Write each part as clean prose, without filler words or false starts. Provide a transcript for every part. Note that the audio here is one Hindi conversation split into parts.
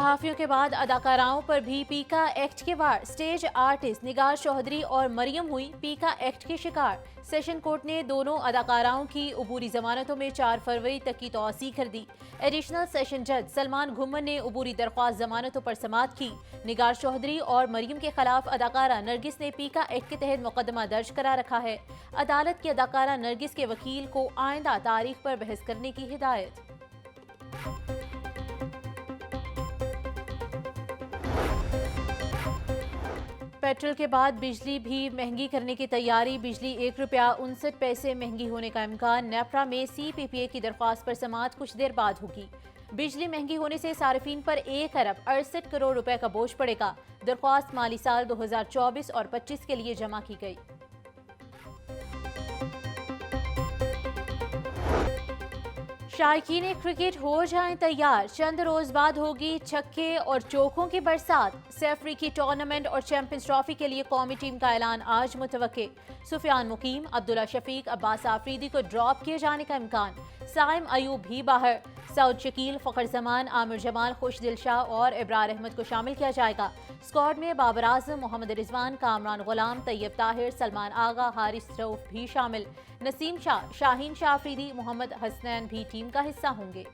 सहाफियों के बाद अदाकाराओं पर भी पीका एक्ट के वार। स्टेज आर्टिस्ट निगार चौधरी और मरियम हुई पीका एक्ट के शिकार। सेशन कोर्ट ने दोनों अदाकाराओं की अबूरी जमानतों में 4 फरवरी तक की तौसी कर दी। एडिशनल सेशन जज सलमान घुम्मन ने अबूरी दरख्वास्त जमानतों पर समाअत की। निगार चौधरी और मरियम के खिलाफ अदाकारा नरगिस ने पीका एक्ट के तहत मुकदमा दर्ज करा रखा है। अदालत की अदाकारा नरगिस के वकील को आइंदा तारीख पर बहस करने की हिदायत। पेट्रोल के बाद बिजली भी महंगी करने की तैयारी। बिजली ₹1.59 महंगी होने का इम्कान। नेपरा में CPPA की दरख्वास्त पर समाअत कुछ देर बाद होगी। बिजली महंगी होने से सार्फिन पर 1 अरब 68 करोड़ रुपए का बोझ पड़ेगा। दरख्वास्त माली साल 2024 और 25 के लिए जमा की गई। शायकीन क्रिकेट हो जाएं तैयार। चंद रोज बाद होगी छक्के और चौकों की बरसात। सैफरी की टूर्नामेंट और चैंपियंस ट्रॉफी के लिए कौमी टीम का ऐलान आज मुतवक्के। सुफियान मुकीम, अब्दुल्ला शफीक, अब्बास आफरीदी को ड्रॉप किए जाने का इम्कान। साइम अयूब भी बाहर। सऊद शकील, फखर जमान, आमिर जमाल, खुशदिल शाह और इब्रार अहमद को शामिल किया जाएगा। स्क्वाड में बाबर आजम, मोहम्मद रिजवान, कामरान गुलाम, तैयब ताहिर, सलमान आगा, हारिस रऊफ भी शामिल। नसीम शाह, शाहीन शाह अफरीदी, मोहम्मद हसनैन भी टीम का हिस्सा होंगे।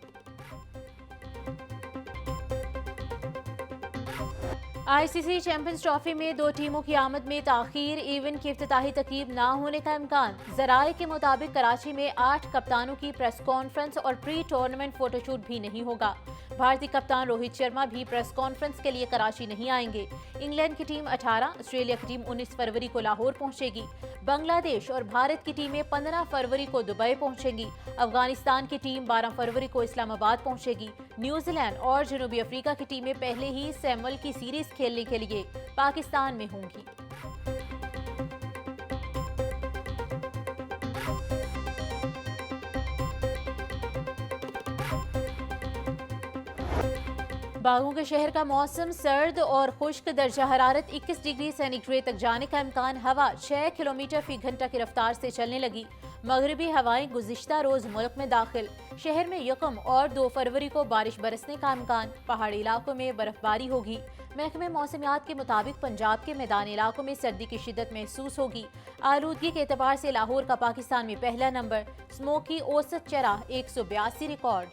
ICC चैंपियंस ट्रॉफी में 2 टीमों की आमद में ताखीर। इवेंट की इफ्तिताही तकरीब ना होने का इम्कान। जराये के मुताबिक कराची में 8 कप्तानों की प्रेस कॉन्फ्रेंस और प्री टूर्नामेंट फोटोशूट भी नहीं होगा। भारतीय कप्तान रोहित शर्मा भी प्रेस कॉन्फ्रेंस के लिए कराची नहीं आएंगे। इंग्लैंड की टीम 18, ऑस्ट्रेलिया की टीम 19 फरवरी को लाहौर पहुंचेगी। बांग्लादेश और भारत की टीमें 15 फरवरी को दुबई पहुंचेंगी। अफगानिस्तान की टीम 12 फरवरी को इस्लामाबाद पहुंचेगी। न्यूजीलैंड और जनूबी अफ्रीका की टीमें पहले ही सैमुअल की सीरीज खेलने के लिए पाकिस्तान में होंगी। बागों के शहर का मौसम सर्द और खुश्क। दर्जा हरारत 21 डिग्री सेंटीग्रेड तक जाने का इम्कान। हवा 6 किलोमीटर फी घंटा की रफ्तार से चलने लगी। मगरबी हवाएं गुज़िश्ता रोज मुल्क में दाखिल। शहर में 1 और 2 फरवरी को बारिश बरसने का इम्कान। पहाड़ी इलाकों में बर्फबारी होगी। महकमे मौसमियात के मुताबिक पंजाब के मैदानी इलाकों में सर्दी की शिद्दत महसूस होगी। आलूदगी के एतबार से लाहौर का पाकिस्तान में पहला नंबर। स्मोक की औसत चरह 182 रिकॉर्ड।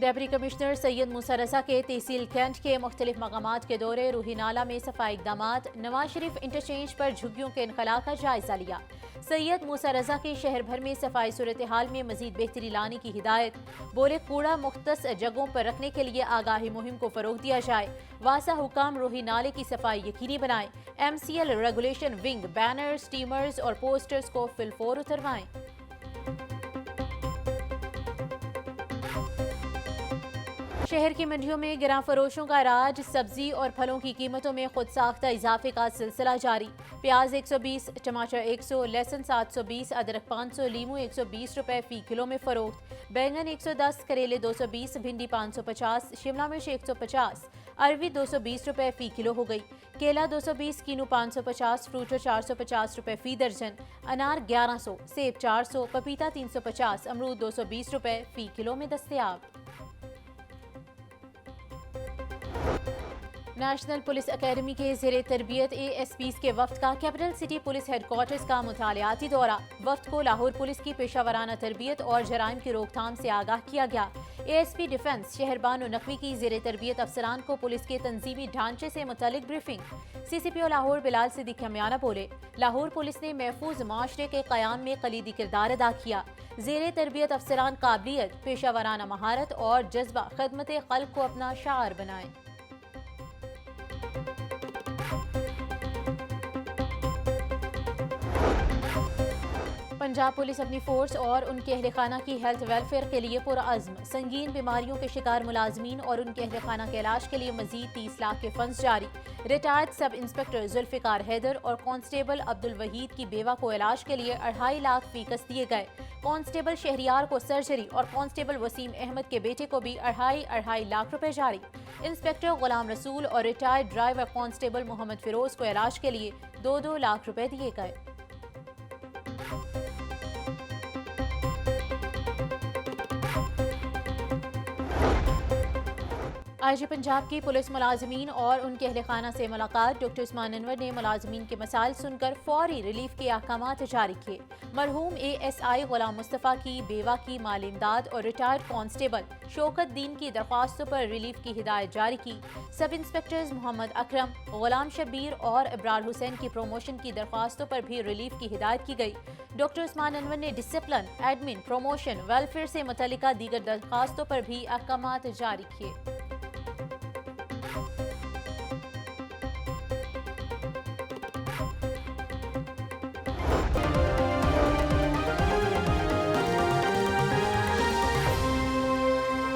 डेप्टी कमिश्नर सैयद मूसा रजा के तहसील कैंट के मुख्तलिफ मकामात के दौरे। रूही नाला में सफाई इक़दामात। नवाज शरीफ इंटरचेंज पर झुग्गियों के इनखला का जायजा लिया। सैयद मूसा रजा के शहर भर में सफाई सूरत हाल में मजीद बेहतरी लाने की हिदायत। बोले कूड़ा मुख्तस जगहों पर रखने के लिए आगाही मुहिम को फरोग दिया जाए। वासा हुकाम रूही नाले की सफाई यकीनी बनाएं। MCL regulation wing banners, steamers और पोस्टर्स को फिलफोर उतरवाएं। शहर की मंडियों में गिरां फरोशों का राज। सब्जी और फलों की कीमतों में खुद साख्ता इजाफे का सिलसिला जारी। प्याज 120, टमाटर 100, लहसुन 720, अदरक 500, लीमू 120 रुपए फी किलो में फरोख्त। बैंगन 110, करेले 220, भिंडी 550, शिमला मिर्च 150, अरवी 220 रुपए फी किलो हो गई। केला 220, कीनू 550, फ्रूटो 450 रुपए फी दर्जन। अनार 1100, सेब 400, पपीता 350, अमरूद 220 रुपए फी किलो में दस्तयाब। नेशनल पुलिस अकेडमी के ज़ेरे तरबियत ASPs के वफ्द का कैपिटल सिटी पुलिस हेडक्वार्टर्स का मुतालियाती दौरा। वफ्द को लाहौर पुलिस की पेशावराना तरबियत और जराइम की रोकथाम से आगाह किया गया। ASP डिफेंस शहरबानो नकवी की ज़ेरे तरबियत अफसरान को पुलिस के तंजीमी ढांचे से मुतालिक ब्रीफिंग। CCPO लाहौर बिलाल सिद्दीकी हमियाना बोले, लाहौर पुलिस ने महफूज माशरे के क़याम में कलीदी किरदार अदा किया। ज़ेरे तरबियत अफसरान काबिलियत, पेशावराना महारत और जज्बा खिदमत खल्क को अपना शार बनाएं। पंजाब पुलिस अपनी फोर्स और उनके अहल खाना की हेल्थ वेलफेयर के लिए पुरअज़्म। संगीन बीमारियों के शिकार मुलाजमीन और उनके अहल खाना के इलाज के लिए मजीद 30 लाख के फंड्स जारी। Retired sub inspector Zulfikar Haider और कांस्टेबल अब्दुल वहीद की बेवा को इलाज के लिए 2.5 लाख फीकस दिए गए। कांस्टेबल शहरियार को सर्जरी और कांस्टेबल वसीम अहमद के बेटे को भी 2.5 लाख रुपए जारी। इंस्पेक्टर गुलाम रसूल और retired driver constable Mohammad Firoz को इलाज के लिए 2-2 लाख रुपए दिए गए। आईजी पंजाब की पुलिस मुलाजमीन और उनके अहल खाना से मुलाकात। डॉक्टर उस्मान अनवर ने मुलाजमीन के मसाइल सुनकर फौरी रिलीफ के अहकाम जारी किए। मरहूम ASI गुलाम मुस्तफ़ा की बेवा की माली इमदाद और रिटायर्ड कांस्टेबल शौकत दीन की दरख्वास्तों पर रिलीफ की हिदायत जारी की। सब इंस्पेक्टर्स मोहम्मद अकरम, गुलाम शबीर और इब्रार हुसैन की प्रमोशन की दरख्वास्तों पर भी रिलीफ की हिदायत की गई। डॉक्टर उस्मान अनवर ने डिसिप्लिन, एडमिन, प्रमोशन, वेलफेयर से मुतल्लिका दीगर दरख्वास्तों पर भी अहकाम जारी किए।